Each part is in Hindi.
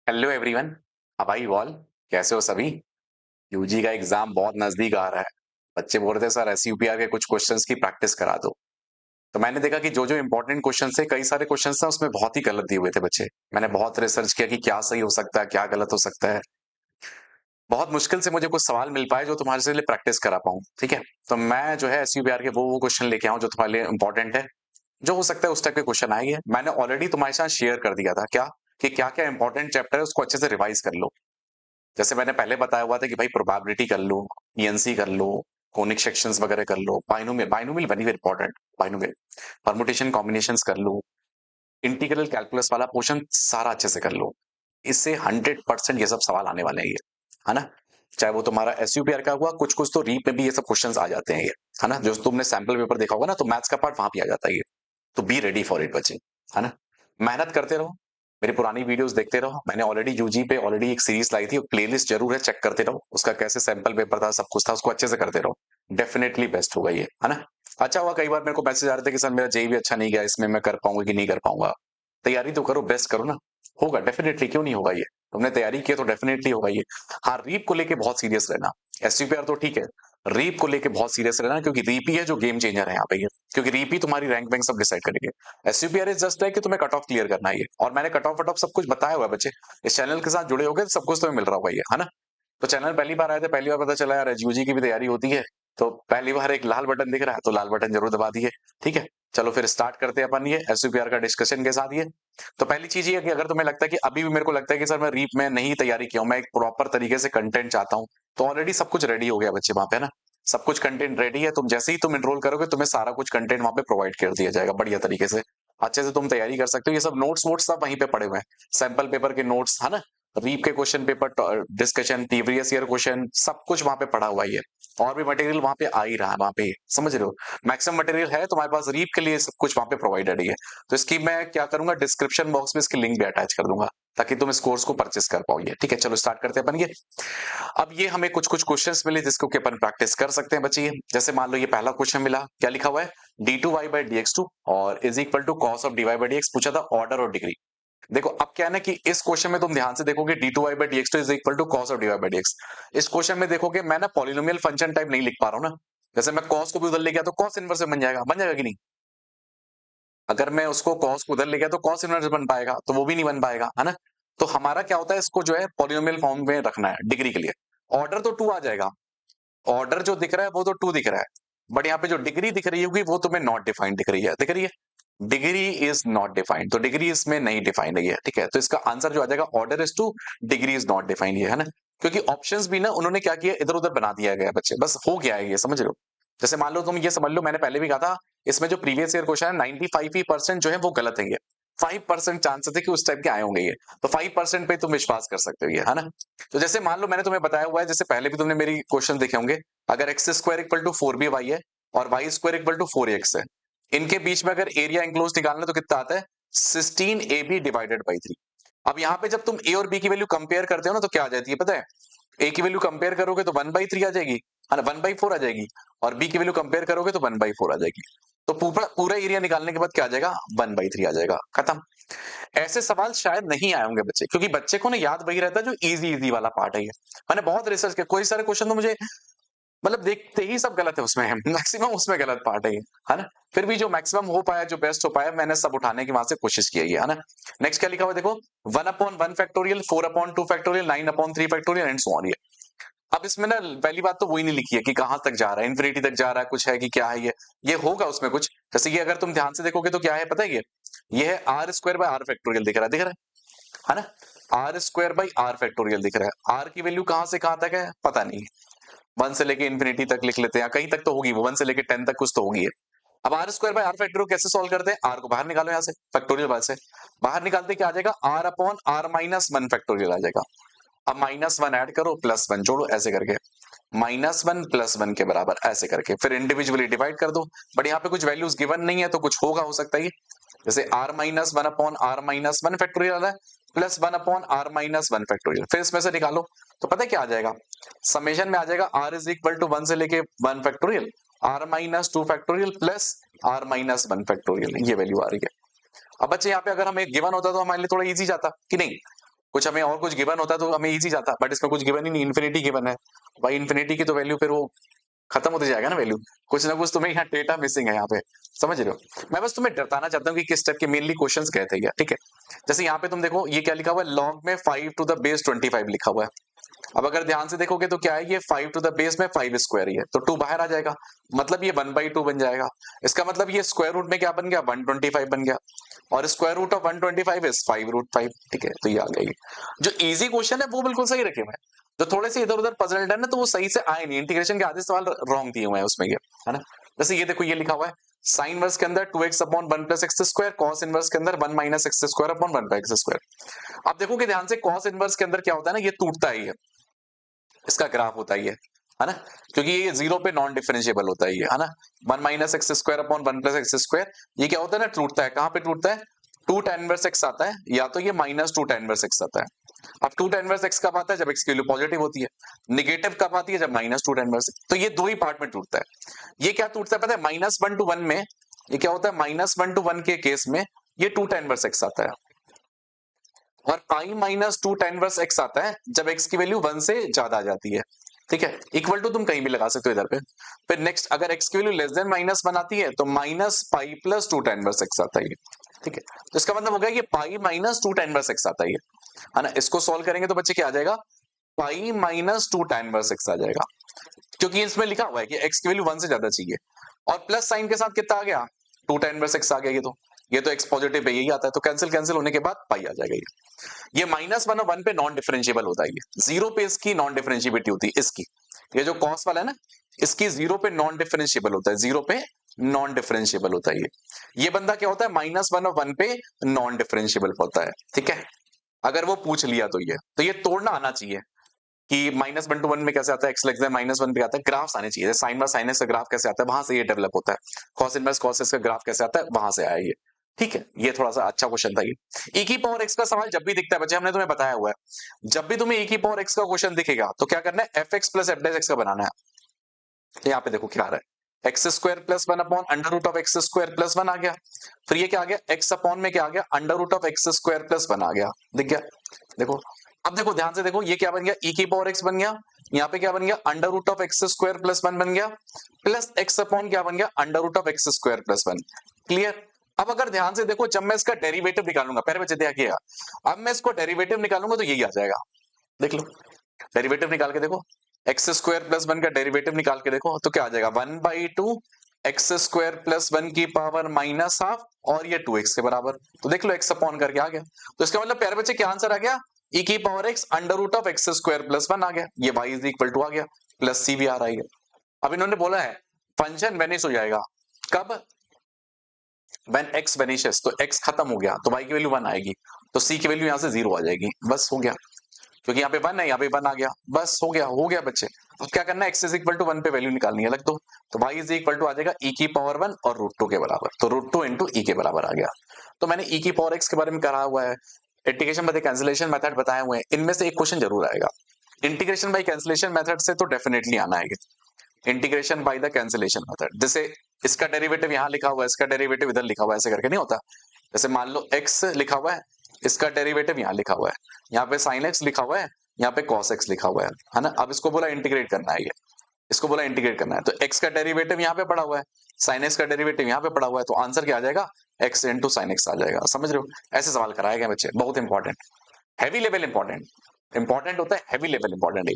Hello everyone, how are you all? कैसे हो सभी? यूजी का एग्जाम बहुत नजदीक आ रहा है। बच्चे बोल रहे थे सर एसयूपीआर के कुछ क्वेश्चंस की प्रैक्टिस करा दो। तो मैंने देखा कि जो जो इंपॉर्टेंट क्वेश्चंस थे, कई सारे क्वेश्चंस था उसमें बहुत ही गलत दिए हुए थे बच्चे। मैंने बहुत रिसर्च किया कि क्या सही हो सकता है, क्या गलत हो सकता है। बहुत मुश्किल से मुझे कुछ सवाल मिल पाए जो तुम्हारे से लिए प्रैक्टिस करा पाऊँ। ठीक है, तो मैं जो है एसयूपीआर के वो क्वेश्चन लेके आऊँ जो तुम्हारे लिए इंपॉर्टेंट है। जो हो सकता है उस टाइप के क्वेश्चन आएंगे। मैंने ऑलरेडी तुम्हारे साथ शेयर कर दिया था क्या, कि क्या क्या इंपॉर्टेंट चैप्टर है उसको अच्छे से रिवाइज कर लो। जैसे मैंने पहले बताया हुआ था कि भाई प्रोबेबिलिटी कर लो, ईएनसी कर लो, कोनिक सेक्शंस वगैरह कर लो, binomial binomial very very important, binomial permutation combinations कर लो, इंटीग्रल कैलकुलस वाला पोर्शन सारा अच्छे से कर लो। इससे 100% ये सब सवाल आने वाले हैं ये, है ना? चाहे वो तुम्हारा एसयूपीआर का हुआ, कुछ कुछ तो रीप में भी ये सब क्वेश्चंस आ जाते हैं ये, है ना? जो तुमने सैंपल पेपर देखा होगा ना, तो मैथ्स का पार्ट वहां भी आ जाता है ये। तो बी रेडी फॉर इट बच्चे, है ना? मेहनत करते रहो, मेरी पुरानी वीडियोस देखते रहो। मैंने ऑलरेडी यूजी पे ऑलरेडी एक सीरीज लाई थी, प्लेलिस्ट जरूर है, चेक करते रहो। उसका कैसे सैंपल पेपर था, सब कुछ था, उसको अच्छे से करते रहो। डेफिनेटली बेस्ट होगा ये, है ना? अच्छा हुआ कई बार मेरे को मैसेज आ रहे थे कि सर मेरा जेई भी अच्छा नहीं गया, इसमें मैं कर पाऊंगा कि नहीं कर पाऊंगा। तैयारी तो करो, बेस्ट करो ना। होगा डेफिनेटली, क्यों नहीं होगा ये? तुमने तैयारी की है तो डेफिनेटली होगा ये। हाँ, रीप को लेके बहुत सीरियस रहना। एसयूपीआर तो ठीक है, रीप को लेके बहुत सीरियस रहना, क्योंकि रीप ही है जो गेम चेंजर है यहाँ पे ये। क्योंकि रीप ही तुम्हारी रैंक वैंक सब डिसाइड करेंगे। एसयूपीआर इज जस्ट है कि तुम्हें कट ऑफ क्लियर करना है ये, और मैंने कट ऑफ वट ऑफ सब कुछ बताया हुआ है बच्चे। इस चैनल के साथ जुड़े होगे तो सब कुछ तुम्हें मिल रहा होगा ये, है ना? तो चैनल पहली बार आए थे, पहली बार पता चला यार यूजी की भी तैयारी होती है। तो पहली बार एक लाल बटन दिख रहा है तो लाल बटन जरूर दबा दिए। ठीक है, चलो फिर स्टार्ट करते हैं अपन ये एसयूपीआर का डिस्कशन के साथ ये। तो पहली चीज ये है कि अगर तुम्हें लगता है कि अभी भी मेरे को लगता है कि सर मैं रीप में नहीं तैयारी किया हूं, मैं एक प्रॉपर तरीके से कंटेंट चाहता हूं, तो ऑलरेडी सब कुछ रेडी हो गया बच्चे वहां पे, है ना? सब कुछ कंटेंट रेडी है। तुम जैसे ही तुम एनरोल करोगे तुम्हें सारा कुछ कंटेंट वहां पे प्रोवाइड कर दिया जाएगा बढ़िया तरीके से। अच्छे से तुम तैयारी कर सकते हो। ये सब नोट्स वोट्स सब वहीं पे पड़े हुए हैं, सैंपल पेपर के नोट्स, है ना? रीप के question paper discussion, previous year question, सब कुछ वहां पे पड़ा हुआ है ये। और भी मटेरियल वहां पे आ ही रहा है वहां पे, समझ रहे हो? मैक्सिमम मटेरियल है तुम्हारे पास रीप के लिए, सब कुछ वहां पे प्रोवाइडेड है। तो इसकी मैं क्या करूंगा, डिस्क्रिप्शन बॉक्स में इसकी लिंक भी अटैच कर दूंगा, ताकि तुम इस कोर्स को परचेस कर पाओ ये। ठीक है, चलो स्टार्ट करते हैं अपन ये। अब ये हमें कुछ कुछ क्वेश्चंस मिले जिसको कि अपन प्रैक्टिस कर सकते हैं बच्चे। ये जैसे मान लो ये पहला क्वेश्चन मिला, क्या लिखा हुआ है, d2y/dx2 और is equal to cos of dy/dx पूछा था, ऑर्डर और डिग्री। देखो अब क्या है ना कि इस क्वेश्चन में तुम ध्यान से देखोगे d2y/dx2 is equal to cos of dy/dx। इस क्वेश्चन में देखोगे मैं ना पॉलिनोमियल फंक्शन टाइप नहीं लिख पा रहा हूं ना। जैसे मैं cos को भी उधर ले गया तो cos इनवर्स बन जाएगा, बन जाएगा कि नहीं? अगर मैं उसको cos को उधर ले गया तो cos इनवर्स बन पाएगा, तो वो भी नहीं बन पाएगा, है ना? तो हमारा क्या होता है, इसको जो है पॉलिनोमियल फॉर्म में रखना है डिग्री के लिए। ऑर्डर तो 2 आ जाएगा, ऑर्डर जो दिख रहा है वो तो 2 दिख रहा है, बट यहाँ पे जो डिग्री दिख रही होगी वो तुम्हें नॉट डिफाइंड दिख रही है, दिख रही है? डिग्री इज नॉट डिफाइंड, तो डिग्री इसमें नहीं डिफाइंड है, ठीक है? तो इसका आंसर जो आ जाएगा, order is 2, degree is not defined, है ना? क्योंकि ऑप्शंस भी ना उन्होंने क्या किया, इधर उधर बना दिया गया बच्चे, बस हो गया है ये, समझ रहे हो? जैसे मान लो तुम ये समझ लो, मैंने पहले भी कहा था, इसमें जो प्रीवियस ईयर क्वेश्चन है 95% जो है वो गलत है ये। 5% चांसेस है कि उस टाइप के आए होंगे ये। तो 5% पे तुम विश्वास कर सकते हो ये, है ना? तो जैसे मान लो मैंने तुम्हें बताया हुआ है, जैसे पहले भी तुमने मेरी क्वेश्चन देखे होंगे, अगर x square equal to 4b है और Y square equal to 4x है, इनके बीच में अगर एरिया इंक्लोज निकालना तो कितना आता है, 16ab डिवाइडेड बाई 3। अब यहाँ पे जब तुम ए और बी की वैल्यू कंपेयर करते हो ना, तो क्या आ जाती है पता है? ए की वैल्यू कंपेयर करोगे तो 1/3 आ जाएगी, है ना? 1/4 आ जाएगी। और बी की वैल्यू कंपेयर करोगे तो 1/4 आ जाएगी। तो पूरा पूरा एरिया निकालने के बाद क्या आ जाएगा, 1/3 आ जाएगा, खत्म। ऐसे सवाल शायद नहीं आए होंगे बच्चे, क्योंकि बच्चे को ना याद वही रहता है जो इजी इजी वाला पार्ट है ये। मैंने बहुत रिसर्च किया, कोई सारे क्वेश्चन तो मुझे मतलब देखते ही सब गलत है उसमें, मैक्सिमम उसमें गलत पार्ट है ना? फिर भी जो मैक्सिमम हो पाया, जो बेस्ट हो पाया, मैंने सब उठाने की वहां से कोशिश की है ना? नेक्स्ट क्या लिखा हुआ है देखो, 1/1 factorial, 4/2 factorial, 9/3 factorial and so on. ये अब इसमें ना पहली बात तो वही नहीं लिखी है कि कहां तक जा रहा है, इन्फिनिटी तक जा रहा है, कुछ है कि क्या है ये होगा उसमें कुछ। जैसे कि अगर तुम ध्यान से देखोगे तो क्या है पता है, ये है r square by r factorial, दिख रहा है ना? R square by r factorial दिख रहा है। आर की वैल्यू कहां से कहां तक है पता नहीं, 1 से लेके इन्फिनिटी तक लिख लेते हैं, कहीं तक तो होगी वो, 1 से लेके 10 तक कुछ तो होगी है। अब r square by r factorial कैसे सॉल्व करते हैं, आर को बाहर निकालो, यहाँ से फैक्टोरियल बाहर से बाहर निकालते क्या आ जाएगा, r upon r minus 1 factorial आ जाएगा। अब -1 ऐड करो, +1 जोड़ो, ऐसे करके -1 +1 के बराबर, ऐसे करके फिर इंडिविजुअली डिवाइड कर दो। बट यहाँ पे कुछ वैल्यूज गिवन नहीं है तो कुछ होगा, हो सकता है जैसे r-1 अपॉन r-1 फैक्टोरियल आ रहा है, +1 अपॉन r-1 फैक्टोरियल, फिर इसमें से निकालो तो पता है क्या आ जाएगा, समेशन में आ जाएगा r इज इक्वल टू 1 से लेके 1 factorial, r-2 factorial plus r-1 factorial, ये वैल्यू आ रही है। अब बच्चे यहाँ पे अगर हमें गिवन होता तो हमारे लिए थोड़ा इजी जाता कि नहीं? कुछ हमें और कुछ गिवन होता तो हमें इजी जाता, बट इसमें कुछ गिवन ही नहीं, इन्फिनिटी गिवन है भाई। इन्फिनिटी की तो वैल्यू फिर वो खत्म होते जाएगा ना वैल्यू, कुछ ना कुछ तुम्हें यहाँ डेटा मिसिंग है यहाँ पे, समझ रहे हो। मैं बस तुम्हें डरताना चाहता हूँ कि किस टाइप के मेनली क्वेश्चंस कहते हैं, ठीक है। जैसे यहाँ पे तुम देखो ये क्या लिखा हुआ है, log में 5 टू द बेस 25 लिखा हुआ है। अब अगर ध्यान से देखोगे तो क्या है, ये 5 टू द बेस में 5 स्क्वायर ही है, तो 2 बाहर आ जाएगा, मतलब ये 1/2 बन जाएगा। इसका मतलब ये स्क्वायर रूट में क्या बन गया, 125 बन गया, और स्क्वायर रूट ऑफ 125 इज 5√5, ठीक है। तो ये आ गई। जो इजी क्वेश्चन है वो बिल्कुल सही रखे हुए हैं, जो थोड़े से इधर उधर पजल्ड है ना, तो वो सही से आए नहीं, इंटीग्रेशन के आधे सवाल रॉन्ग दिए हुए हैं उसमें, ये है ना। जैसे ये देखो, ये लिखा हुआ है साइन इनवर्स के अंदर 2x upon 1 plus x square, cos inverse के अंदर 1 minus x square upon 1 by x square. अब देखो कि ध्यान से कॉस इनवर्स के अंदर क्या होता है ना, ये टूटता है, ये इसका ग्राफ होता है ना, क्योंकि ये 0 पे नॉन डिफरेंशिएबल होता है, ये है ना। 1 minus x square upon 1 plus x square, ये क्या होता है ना, टूटता है। कहां पे टूटता है, 2 tan इनवर्स x आता है, या तो ये माइनस 2 tan इनवर्स x आता है। अब 2 tan इनवर्स x कब आता है, जब x की वैल्यू पॉजिटिव होती है। नेगेटिव कब आती है, जब माइनस 2 tan इनवर्स। तो ये दो ही पार्ट में टूटता है। ये क्या टूटता है पता है, -1 to 1 में ये क्या होता है, -1 to 1 के केस में ये 2 tan इनवर्स x आता है, और pi minus 2 tan inverse x आता है जब x की वैल्यू 1 से ज्यादा आ जाती है, ठीक है। इक्वल टू तुम कहीं भी लगा सकते हो इधर पे। फिर नेक्स्ट, अगर x की वैल्यू लेस देन -1 आती है तो minus pi plus 2 tan inverse x आता है, ठीक है। तो इसका मतलब हो गया ये pi minus 2 tan inverse x आता है ना। इसको सॉल्व करेंगे तो बच्चे क्या आ जाएगा, pi minus 2 tan inverse x आ जाएगा, क्योंकि इसमें लिखा हुआ है कि x की वैल्यू 1 से ज्यादा चाहिए, और प्लस साइन के साथ कितना आ गया, 2 tan इनवर्स x आ गया। ये तो x पॉजिटिव पे यही आता है, तो कैंसिल कैंसिल होने के बाद पाई आ जाएगा। ये -1 और 1 पे नॉन डिफरेंशिएबल होता है, ये 0 पे इसकी नॉन डिफरेंशिएबिलिटी होती है इसकी। ये जो कॉस वाला है ना, इसकी 0 पे नॉन डिफरेंशिएबल होता है, 0 पे नॉन डिफरेंशिएबल होता है ये बंदा क्या होता है, -1 और 1 पे नॉन डिफरेंशिएबल होता है, ठीक है। अगर वो पूछ लिया तो ये तोड़ना आना चाहिए कि -1 to 1 में कैसे आता है, x लेस देन -1 पे आता है, ग्राफ्स आने चाहिए, साइन बाय साइन एक्स का ग्राफ कैसे आता है, वहां से ये डेवलप होता है। कॉस इनवर्स कॉस एक्स का ग्राफ कैसे आता है, वहां से आया ये, ठीक है। ये थोड़ा सा अच्छा क्वेश्चन था ये। e की पावर x का सवाल जब भी दिखता है बच्चे, हमने तुम्हें बताया हुआ है, जब भी तुम्हें e की पावर x का क्वेश्चन दिखेगा तो क्या करना है, fx plus f dash x का बनाना है। तो यहाँ पे देखो क्या आ रहा है, x square plus 1 upon under root of x square plus 1 आ गया। फिर ये क्या आ गया, x अपॉन में क्या आ गया, under root of x square plus 1 आ गया, दिख गया। देखो, अब देखो ध्यान से देखो, ये क्या बन गया, e की पावर x बन गया, यहाँ पे क्या बन गया, under root of x square plus 1 बन गया, प्लस x अपॉन क्या बन गया, under root of x square plus 1। Clear. अब अगर ध्यान से देखो, जब मैं इसका डेरिवेटिव निकालूंगा, पहले बच्चे देखिएगा, अब मैं इसको डेरिवेटिव निकालूंगा तो यही आ जाएगा, देख लो। डेरिवेटिव निकाल के देखो, एक्स स्क्वायर प्लस 1 का डेरिवेटिव निकाल के देखो तो क्या आ जाएगा, 1/2 एक्स स्क्वायर प्लस 1 की पावर माइनस हाफ, और ये 2x के बराबर। तो देख लो x अपॉन करके आ गया। तो इसका मतलब प्यारे बच्चे क्या आंसर आ गया, e की power x under root of x square plus 1 आ गया, ये y इज इक्वल टू आ गया, प्लस c भी आ रहा है। अब इन्होंने बोला है फंक्शन वेनिश हो जाएगा कब, when x vanishes, तो x खत्म हो गया तो y की वैल्यू 1 आएगी, तो c की वैल्यू यहां से 0 आ जाएगी, बस हो गया। क्योंकि यहाँ पे 1 है, यहाँ पे 1 आ गया, बस हो गया बच्चे। अब क्या करना है, x इज इक्वल टू 1 पे वैल्यू निकालनी है, लग दो। तो y इज इक्वल टू आ जाएगा e की पावर 1 और √2 के बराबर, तो √2 इंटू e के बराबर आ गया। तो मैंने e की पावर x के बारे में कहा हुआ है, इंटीग्रेशन बाय कैंसिलेशन मेथड बताए हुए हैं, इनमें से एक क्वेश्चन जरूर आएगा। इंटीग्रेशन बाय कैंसिलेशन मेथड से तो डेफिनेटली आना है, integration by the cancellation method. जैसे इसका डेरिवेटिव यहाँ लिखा हुआ है, इसका डेरिवेटिव इधर लिखा हुआ है, ऐसे करके नहीं होता। जैसे मान लो x लिखा हुआ है, इसका डेरिवेटिव यहाँ लिखा हुआ है, यहाँ पे साइन x लिखा हुआ है, यहाँ पे cos x लिखा हुआ है ना। अब इसको बोला इंटीग्रेट करना है, ये इसको बोला इंटीग्रेट करना है, तो x का डेरिवेटिव यहाँ पे पड़ा हुआ है, साइन x का डेरिवेटिव यहाँ पे पड़ा हुआ है, तो आंसर क्या आ जाएगा, x इंटू साइन x आ जाएगा। समझ रहे हो, ऐसे सवाल कराए गए बच्चे, बहुत इंपॉर्टेंट, हैवी लेवल इंपॉर्टेंट होता है, हैवी लेवल इंपॉर्टेंट है।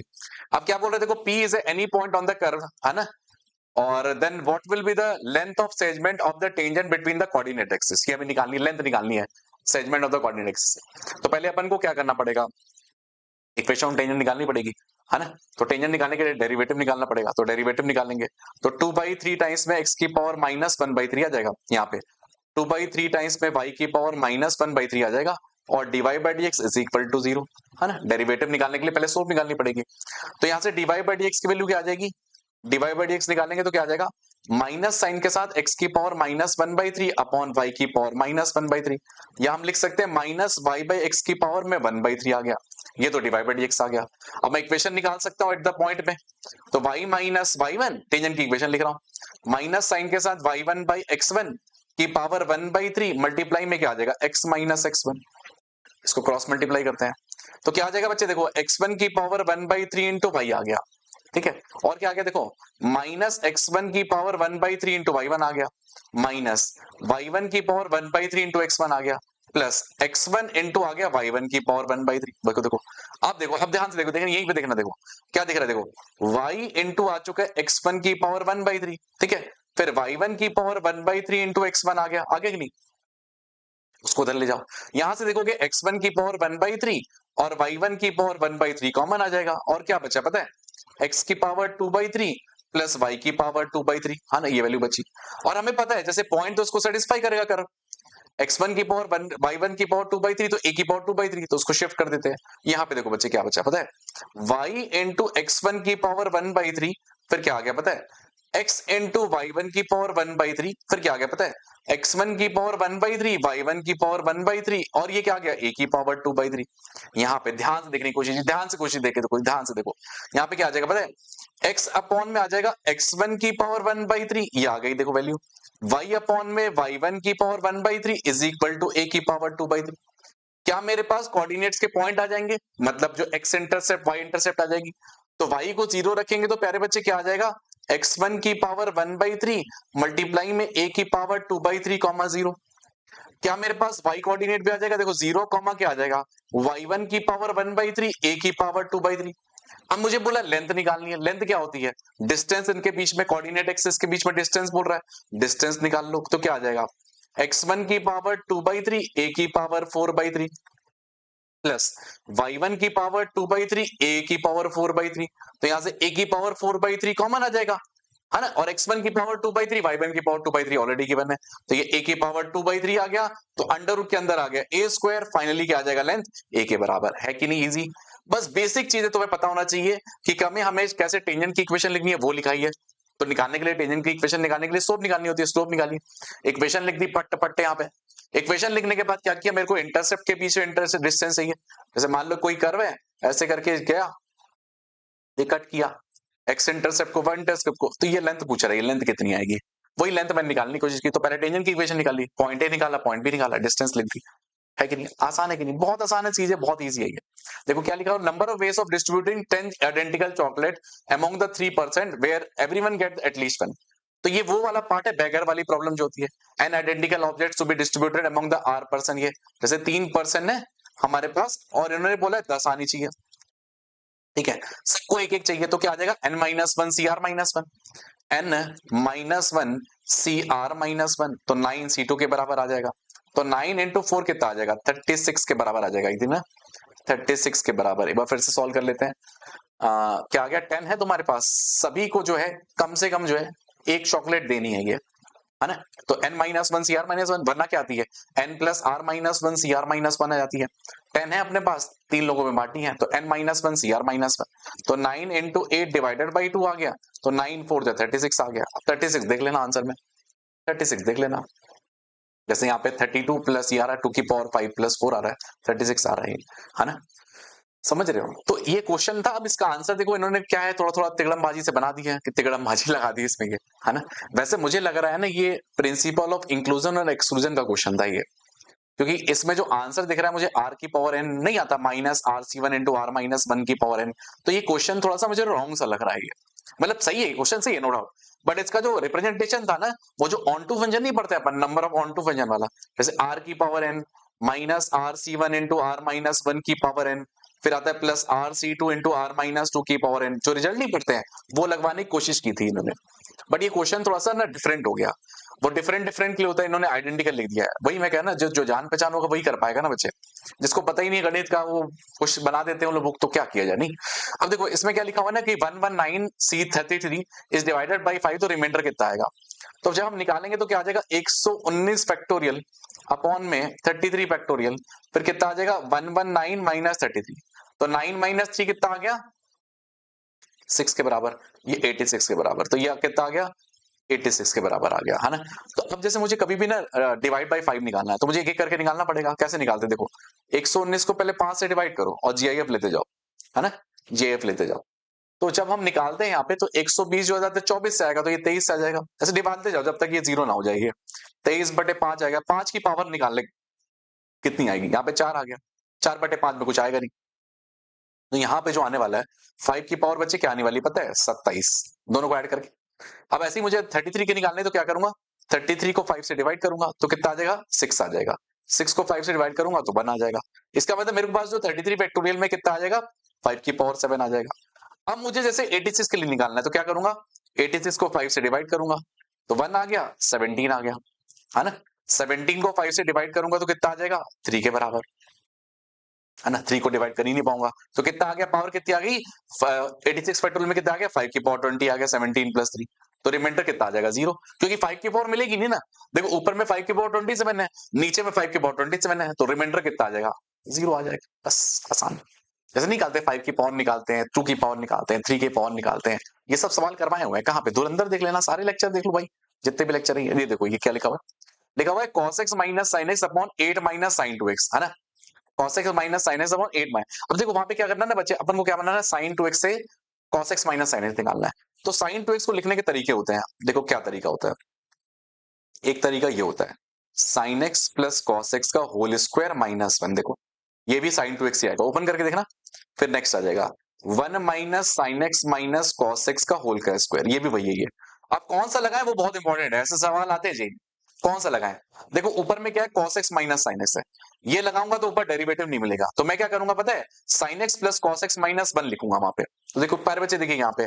अब क्या बोल रहे, देखो p is any point on the curve, है ना, और then what will be the length of segment of the tangent between the coordinate axis, ये हमें निकालनी है, लेंथ निकालनी है segment of the coordinate axis. तो पहले अपन को क्या करना पड़ेगा, इक्वेशन ऑफ टेंजेंट निकालनी पड़ेगी, है ना। तो टेंजेंट निकालने के लिए डेरिवेटिव निकालना पड़ेगा, तो डेरिवेटिव निकालेंगे, तो 2/3 टाइम्स में x की पावर -1/3 आ जाएगा, यहाँ पे 2/3 टाइम्स में y की पावर -1/3 आ जाएगा, और dy by d x is equal to 0, है ना। डेरिवेटिव निकालने के लिए पहले स्लोप निकालनी पड़ेगी, तो यहाँ से dy बाई डी एक्स की वैल्यू क्या आ जाएगी, dy बाई डी एक्स निकालेंगे तो क्या आ जाएगा, माइनस साइन के साथ x की पावर -1/3 अपॉन y की पावर -1/3, या हम लिख सकते हैं माइनस y बाई एक्स की पावर में 1/3 आ गया, ये तो dy बाई डी एक्स आ गया। अब मैं इक्वेशन निकाल सकता हूँ एट द पॉइंट में, तो y माइनस y1 टेंजेंट की इक्वेशन लिख रहा हूँ, माइनस साइन के साथ y1 बाई x1 की पावर 1/3 मल्टीप्लाई में क्या आ जाएगा, x माइनस x1, इसको क्रॉस मल्टीप्लाई करते हैं, तो क्या आ जाएगा बच्चे, देखो x1 की पावर 1/3 इंटू वाई आ गया, ठीक है। और क्या आ गया देखो, माइनस x1 की पावर 1/3 इंटू y1 आ गया, माइनस y1 की पावर 1/3 इंटू x1 आ गया, प्लस x1 इंटू आ गया y1 की पावर 1/3। देखो देखो अब देखो, अब ध्यान से देखो, देखो यहीं पे देखना, देखो क्या दिख रहा है, देखो y इंटू आ चुका है x1 की पावर 1/3, ठीक है। फिर y1 की पावर 1/3 इंटू x1 आ गया, आगे कि नहीं, उसको उधर ले जाओ। यहां से देखोगे x1 की पावर 1/3 और y1 की पावर 1/3 कॉमन आ जाएगा, और क्या बचा पता है, x की पावर 2/3 प्लस y की पावर 2/3, हाँ ना, ये वैल्यू बची। और हमें पता है जैसे पॉइंट तो उसको सेटिस्फाई करेगा, कर x1 की पावर 1, y1 की पावर 2/3 तो a की पावर 2/3, तो उसको शिफ्ट कर देते हैं। यहाँ पे देखो बच्चे क्या बचा पता है, y इंटू x1 की पावर 1/3, फिर क्या आ गया पता है, x इंटू y1 की पावर 1/3, फिर क्या आ गया पता है, x1 की पावर 1/3, y1 की पावर 1/3, और ये क्या आ गया, a की पावर 2/3। यहाँ पे ध्यान से देखने की कोशिश, ध्यान से कोशिश देखे, देखो ध्यान से देखो, यहाँ पे क्या आ जाएगा पता है, x अपॉन में आ जाएगा x1 की पावर 1/3, ये आ गई देखो वैल्यू, y अपॉन में y1 की power 1/3 is equal to a की पावर 2/3। क्या मेरे पास कोऑर्डिनेट्स के पॉइंट आ जाएंगे, मतलब जो x इंटरसेप्ट y इंटरसेप्ट आ जाएगी, तो y को 0 रखेंगे तो प्यारे बच्चे क्या आ जाएगा, x1 की पावर 1/3 मल्टीप्लाई में a की पावर 2/3 कॉमा 0। क्या मेरे पास y कोऑर्डिनेट भी आ जाएगा, देखो 0 कॉमा क्या आ जाएगा, y1 की पावर 1/3 a की पावर 2/3। अब मुझे बोला लेंथ निकालनी है, लेंथ क्या होती है, डिस्टेंस इनके बीच में, कोऑर्डिनेट एक्सिस के बीच में डिस्टेंस बोल रहा है, डिस्टेंस निकाल लो, तो क्या आ जाएगा, x1 की पावर 2/3 a की पावर 4/3 प्लस y1 की पावर 2/3 a की पावर 4/3, तो यहां से a की पावर 4/3 कॉमन आ जाएगा, है ना, और x1 की पावर 2/3, y1 की पावर 2/3 ऑलरेडी गिवन है, तो ये a की पावर 2/3 आ गया, तो अंडर रूट के अंदर आ गया a स्क्वायर, फाइनली क्या आ जाएगा, लेंथ a के बराबर है कि नहीं, इजी। बस बेसिक चीजें तुम्हें पता होना चाहिए कि हमें कैसे टेंजेंट की इक्वेशन लिखनी है, वो लिखाई है। तो निकालने के लिए, टेंजेंट की इक्वेशन निकालने के लिए स्लोप निकालनी होती है, स्लोप निकाली, इक्वेशन लिख दी पट्ट पट्टे यहाँ पे। इक्वेशन लिखने के बाद क्या किया, मेरे को इंटरसेप्ट के बीच में इंटरसेप्ट डिस्टेंस चाहिए, जैसे मान लो कोई कर्व है, ऐसे करके गया, ये कट किया एक्स इंटरसेप्ट को, वाई इंटरसेप्ट को, तो ये लेंथ पूछ रहा है, लेंथ कितनी आएगी, वही लेंथ मैंने निकालने की कोशिश की, तो पहले टेंजेंट की इक्वेशन निकाली, पॉइंट ए निकाला, पॉइंट बी निकाला, डिस्टेंस लिख दी, है कि नहीं, आसान है कि नहीं, बहुत आसान है चीजें, बहुत इजी है ये। देखो क्या लिखा, number of ways of distributing 10 identical chocolate among the 3% where everyone get at least one. तो ये वो वाला पार्ट है, बैगर वाली प्रॉब्लम जो होती है, n identical objects to be distributed among the r person, ये जैसे 3% है हमारे पास और इन्होंने बोला 10 आनी चाहिए, ठीक है, सबको एक एक चाहिए, तो क्या आ जाएगा, n-1 cr-1, n-1 cr-1, तो 9 c2 के बराबर आ जाएगा, तो 9 इंटू 4 कितना आ जाएगा, 36 के बराबर आ जाएगा, एक दिन ना 36 के बराबर। एक बार फिर से सॉल्व कर लेते हैं। क्या आ गया, 10 है तुम्हारे पास, सभी को जो है कम से कम जो है एक चॉकलेट देनी है ना, तो n-1 cr-1, वरना क्या आती है, n प्लस r-1 cr-1 आ जाती है, 10 है अपने पास, 3 लोगों में बांटनी है, तो n-1 cr-1, तो 9 इंटू 8 डिवाइडेड बाई 2 आ गया, तो 9 4 जो 36 आ गया। अब 36 देख लेना आंसर में, 36 देख लेना, जैसे यहाँ पे 32 प्लस ये आ रहा है 2 की पावर 5 प्लस 4 आ रहा है, 36 आ रहा है ना, समझ रहे हो, तो ये क्वेश्चन था। अब इसका आंसर देखो, इन्होंने क्या है, थोड़ा थोड़ा तिगड़मबाजी से बना दिया है, कि तिगड़मबाजी लगा दी इसमें ये, है ना। वैसे मुझे लग रहा है ना, ये प्रिंसिपल ऑफ इंक्लूजन और एक्सक्लूजन का क्वेश्चन था ये, क्योंकि इसमें जो आंसर दिख रहा है मुझे आर की पावर एन नहीं आता, माइनस आर सी वन इंटू r-1 की पावर एन, तो ये क्वेश्चन थोड़ा सा मुझे रॉन्ग सा लग रहा है ये, मतलब सही है क्वेश्चन, सही है नो डाउट, बट इसका जो रिप्रेजेंटेशन था ना, वो जो ऑन टू फंक्शन नहीं पढ़ते अपन, number of onto function वाला, जैसे आर की पावर एन माइनस आर सी वन इंटू r-1 की पावर एन, फिर आता है plus r C two into r-2 की पावर एन, जो रिजल्ट नहीं पढ़ते हैं वो लगवाने की कोशिश की थी इन्होंने, बट ये क्वेश्चन थोड़ा सा ना डिफरेंट हो गया, वो डिफरेंट डिफरेंट के लिए होता है, इन्होंने आइडेंटिकल लिख दिया है, वही मैं कहना, जो जो जान पहचान होगा वही कर पाएगा ना बच्चे, जिसको पता ही नहीं है गणित का, वो कुछ बना देते हैं लोग, तो क्या किया जाए, नहीं। अब देखो इसमें क्या लिखा हुआ है ना, कि 119c33 इज डिवाइडेड बाई 5, तो रिमाइंडर कितना आएगा, तो जब हम निकालेंगे तो क्या आ जाएगा, 119 फैक्टोरियल अपॉन में 33 फैक्टोरियल, फिर कितना आ जाएगा 119 माइनस 33, तो 9 माइनस 3 कितना आ गया 6 के बराबर, ये 86 के बराबर, तो ये कितना आ गया 86 के बराबर आ गया, है ना। तो अब जैसे मुझे कभी भी ना डिवाइड बाई 5 निकालना है, तो मुझे एक एक करके निकालना पड़ेगा, कैसे निकालते देखो, 119 को पहले 5 से डिवाइड करो और जीआईएफ लेते जाओ, है ना, जीआईएफ लेते जाओ, तो जब हम निकालते हैं यहाँ पे, तो 120 जो आ जाता है 24 से आएगा, तो ये 23 से आ जाएगा, ऐसे डिवाइडते जाओ जब तक ये जीरो ना हो जाएगी, 23/5 आएगा, 5 की पावर निकाल ले कितनी आएगी, यहाँ पे 4 आ गया, 4/5 में कुछ आएगा नहीं, तो यहाँ पे जो आने वाला है 5 की पावर बच्चे क्या आने वाली पता है 27, दोनों को ऐड करके। अब ऐसे ही मुझे 33 के निकालने तो क्या करूंगा, 33 को 5 से डिवाइड करूंगा तो कितना आ जाएगा 6 आ जाएगा, 6 को 5 से डिवाइड करूंगा तो 1 आ जाएगा। इसका मतलब मेरे पास जो 33 फैक्टोरियल में कितना आ जाएगा 5 की पावर 7 आ जाएगा। अब मुझे जैसे 86 के लिए निकालना है तो क्या करूंगा, 86 को 5 से डिवाइड करूंगा तो 1 आ गया, 17 आ गया, है ना। 17 को 5 से डिवाइड करूंगा तो कितना आ जाएगा 3 के बराबर, है ना। 3 को डिवाइड कर ही नहीं पाऊंगा तो कितना आ गया, पावर कितनी आ गई 86 फैक्टोरियल में कितना आ गया 5 की पावर 20 आ गया, 17 प्लस 3 तो रिमाइंडर कितना आ जाएगा 0, क्योंकि 5 की पावर मिलेगी नहीं ना। देखो ऊपर में 5 की पावर 27 है, नीचे में 5 की पावर 27 है, तो रिमाइंडर कितना आ जाएगा 0 आ जाएगा, बस आसान। जैसे निकालते हैं 5 की पावर निकालते हैं, 2 की पावर निकालते हैं, 3 की पावर निकालते हैं, ये सब सवाल करवाए हुए हैं कहाँ पे, धुरंधर देख लेना, सारे लेक्चर देख लो भाई, जितने भी लेक्चर है। ये देखो ये क्या लिखा हुआ है, लिखा हुआ है cos x minus sin x upon 8 minus sin 2x, है ना। cos x minus sin x upon 8 minus, अब देखो वहां पे क्या करना है ना बच्चे, अपन को क्या बनाना है sin 2x से cos x minus sin x निकालना है। तो sin 2x को लिखने के तरीके होते हैं, देखो क्या तरीका होता है। एक तरीका ये होता है sin x plus cos x का होल स्क्वायर माइनस 1, देखो ये भी sin 2x ही आएगा, ओपन करके देखना। फिर नेक्स्ट आ जाएगा 1 minus sin x minus cos x का होल का स्क्वायर, ये भी वही है। अब कौन सा लगाए वो बहुत इंपॉर्टेंट है, ऐसे सवाल आते हैं जी, कौन सा लगाएं। देखो ऊपर में क्या है cos x minus sin x है, ये लगाऊंगा तो ऊपर डेरिवेटिव नहीं मिलेगा, तो मैं क्या करूंगा पता है sin x plus cos x minus 1 लिखूंगा वहां पे। तो देखो पैर बच्चे देखिए यहाँ पे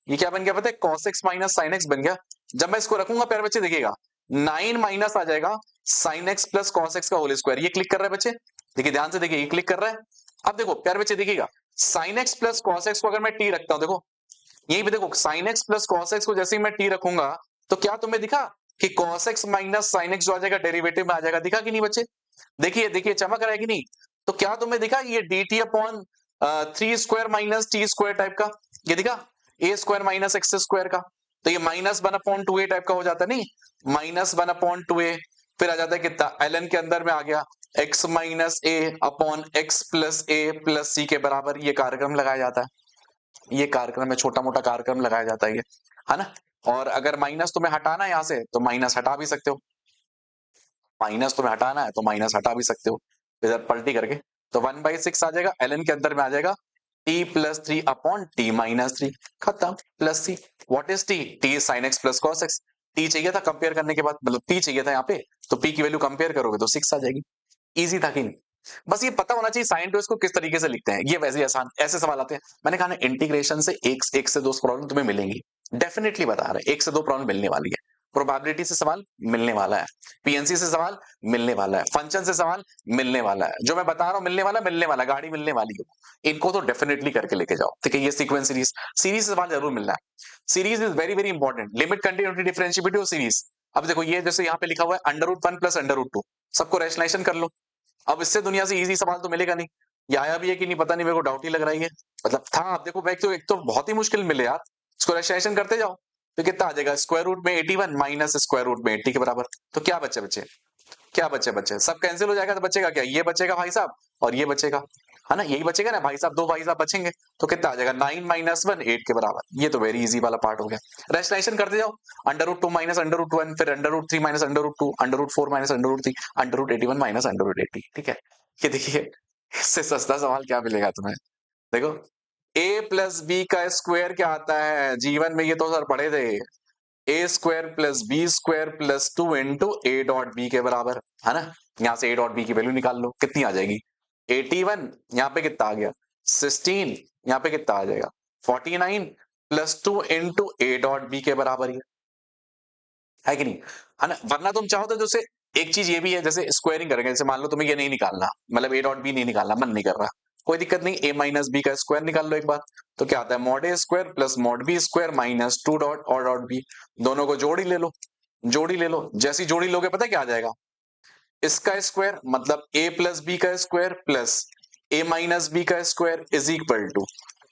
ये क्या बन गया पता है cos x minus sin x बन गया। जब मैं इसको रखूंगा पैर बच्चे देखिएगा 9 माइनस आ जाएगा sin x plus cos x का होल स्क्वायर, ये क्लिक कर रहा है बच्चे, देखिए ध्यान से देखिए ये क्लिक कर रहा है। अब देखो प्यारे बच्चे देखिएगा sin x plus cos x को अगर मैं t रखता हूं, देखो यही पे देखो sin x plus cos x को जैसे ही मैं t रखूंगा तो क्या तुम्हें दिखा कि cos x minus sin x जो आ जाएगा डेरिवेटिव में आ जाएगा, दिखा कि नहीं बच्चे, देखिए देखिए चमक रहा है कि नहीं। तो क्या तुम्हें दिखा ये dt upon 3 square minus T square type का, ये दिखा a square minus x square का, तो ये माइनस 1 अपॉन 2a टाइप का हो जाता नहीं, माइनस 1 अपॉन 2a, फिर आ जाता है कितना ln के अंदर में आ गया x माइनस ए अपॉन एक्स प्लस ए प्लस सी के बराबर, ये कार्यक्रम लगाया जाता है, ये कार्यक्रम है छोटा मोटा कार्यक्रम लगाया जाता है ये, है ना। और अगर माइनस तुम्हें हटाना है यहां से तो माइनस हटा भी सकते हो, माइनस तुम्हें हटाना है तो माइनस हटा भी सकते हो इधर पलटी करके। तो 1/6 आ जाएगा, ln के अंदर में आ जाएगा t plus 3 upon t minus 3, खत्म, plus c, what is t, t is sin x plus cos x, t चाहिए था कंपेयर करने के बाद, मतलब p चाहिए था यहाँ पे, तो p की वैल्यू कंपेयर करोगे तो 6 आ जाएगी, इजी था कि नहीं। बस ये पता होना चाहिए साइन टू इसको किस तरीके से लिखते हैं, ये वैसे ही आसान ऐसे सवाल आते हैं। मैंने कहा ना इंटीग्रेशन से एक से दो प्रॉब्लम तुम्हें मिलेंगी, डेफिनेटली बता रहा है, एक से दो प्रॉब्लम मिलने वाली है, प्रोबेबिलिटी से सवाल मिलने वाला है, पीएनसी से सवाल मिलने वाला है, फंक्शन से सवाल मिलने वाला है, जो मैं बता रहा हूँ मिलने वाला गाड़ी मिलने वाली है, इनको तो डेफिनेटली करके लेके जाओ, ठीक है। ये सीक्वेंस सीरीज सीरीज से सवाल जरूर मिलना है, series is very very important, limit continuity differentiability और सीरीज। अब देखो ये जैसे यहाँ पे लिखा हुआ है √1 प्लस √2, सबको रैशनलाइजेशन कर लो। अब इससे दुनिया से इजी सवाल तो मिलेगा नहीं, ये आया भी है कि नहीं पता नहीं, मेरे को डाउट ही लग रहा है ये, मतलब था। अब देखो भाई, तो एक तो बहुत ही मुश्किल मिले यार, इसको रैशनलाइजेशन करते जाओ तो कितना आ जाएगा, स्क्वायर रूट में 81 माइनस स्क्वायर रूट में 80 के बराबर, तो क्या बच्चे बच्चे क्या बच्चे बच्चे सब कैंसिल हो जाएगा, तो बचेगा क्या, ये बचेगा भाई साहब और ये बचेगा, है ना, यही बचेगा ना भाई साहब, दो भाई साहब बचेंगे, तो कितना आ जाएगा 9 माइनस 1 8 के बराबर। ये तो वेरी इजी वाला पार्ट हो गया, रैशनलाइजेशन करते जाओ, √2 माइनस √1, फिर √3 माइनस √2, √4 माइनस √3, √81 माइनस √80, ठीक है। ये देखिए इससे सस्ता सवाल क्या मिलेगा तुम्हें, देखो a प्लस बी का स्क्वायर क्या आता है जीवन में, ये तो सर पढ़े थे, a square plus b square plus 2 into a dot b के बराबर, है ना। यहां से ए डॉट बी की वैल्यू निकाल लो, कितनी आ जाएगी 81, यहाँ पे कितना आ गया 16, यहाँ पे कितना आ जाएगा 49 plus 2 into a dot b के बराबर ही है कि नहीं, है ना। वरना तुम चाहो तो जैसे एक चीज ये भी है, जैसे स्क्वायरिंग करेंगे, जैसे मान लो तुम्हें ये नहीं निकालना, मतलब ए डॉट बी नहीं निकालना, मन नहीं कर रहा, कोई दिक्कत नहीं, ए माइनस बी का स्क्वायर निकाल लो एक बार, तो क्या आता है mod a square plus mod b square minus 2 dot और डॉट बी, दोनों को जोड़ी ले लो, जोड़ी ले लो, जैसी जोड़ी लोगे पता क्या आ जाएगा, इसका स्क्वायर मतलब ए प्लस बी का square plus a minus b का square is equal to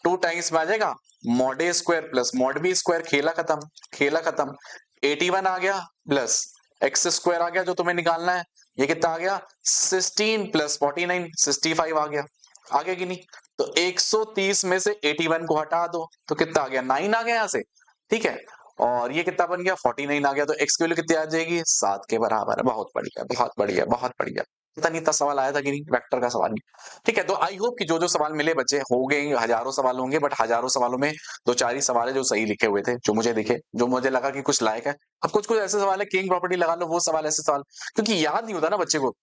2 times में आ जाएगा mod a square plus mod b square, खेला खत्म, खेला खत्म। 81 आ गया प्लस एक्स स्क्वायर आ गया जो तुम्हें निकालना है, ये कितना आ गया 16 प्लस 49 65 आ गया, आगे की नहीं, तो 130 में से 81 को हटा दो तो कितना आ गया 9 आ गया यहां से, ठीक है। और ये कितना बन गया 49 आ गया, तो एक्स की वैल्यू कितनी आ जाएगी 7 के बराबर, बहुत बढ़िया बहुत बढ़िया बहुत बढ़िया। पता नहीं इतना सवाल आया था कि नहीं, वेक्टर का सवाल नहीं। ठीक है, तो आई होप कि जो सवाल मिले बच्चे हो गए, हजारों सवाल होंगे, बट हजारों सवालों में 2-4 ही सवाल है जो सही लिखे हुए थे, जो मुझे दिखे, जो मुझे लगा कि कुछ लायक है। अब कुछ-कुछ ऐसे सवाल है, किंग प्रॉपर्टी लगा लो, वो सवाल ऐसे सवाल, क्योंकि याद नहीं होता ना बच्चे को।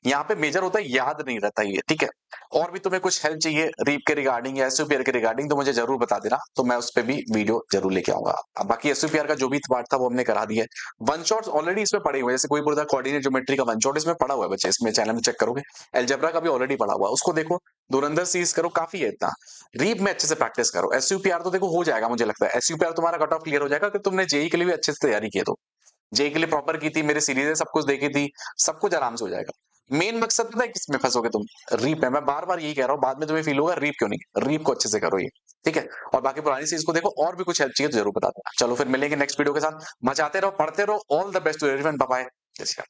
यहाँ पे मेजर होता है याद नहीं रहता ये, ठीक है। और भी तुम्हें कुछ हेल्प चाहिए रीप के रिगार्डिंग या एसयूपीआर के रिगार्डिंग, तो मुझे जरूर बता देना, तो मैं उस पे भी वीडियो जरूर लेके आऊंगा। अब बाकी एसयूपीआर का जो भी पार्ट था वो हमने करा दिया है। वन शॉट्स ऑलरेडी इसमें पड़े हुए हैं, जैसे कोई बोलता है कोऑर्डिनेट ज्योमेट्री का वन शॉट इसमें पड़ा हुआ है बच्चे, इसमें चैनल में चेक करोगे। एलजेब्रा का भी ऑलरेडी पड़ा हुआ है, उसको देखो, धुरंधर सीरीज करो, काफी है इतना। रीप में अच्छे से प्रैक्टिस करो, एसयूपीआर तो देखो हो जाएगा, मुझे लगता है एसयूपीआर तुम्हारा कट ऑफ क्लियर हो जाएगा, कि तुमने जेई के लिए भी अच्छे से तैयारी की है। तो जेई के लिए प्रॉपर की थी, मेरी सीरीजें सब कुछ देखी थी, सब कुछ आराम से हो जाएगा। मेन मकसद पता है किसमें फंसोगे तुम? रीप है, मैं बार बार यही कह रहा हूँ, बाद में तुम्हें फील होगा रीप क्यों नहीं, रीप को अच्छे से करो ये, ठीक है। और बाकी पुरानी सीरीज को देखो, और भी कुछ हेल्प चाहिए तो जरूर बता देना। चलो फिर मिलेंगे नेक्स्ट वीडियो के साथ, मचाते रहो, पढ़ते रहो, all the best to everyone, bye bye.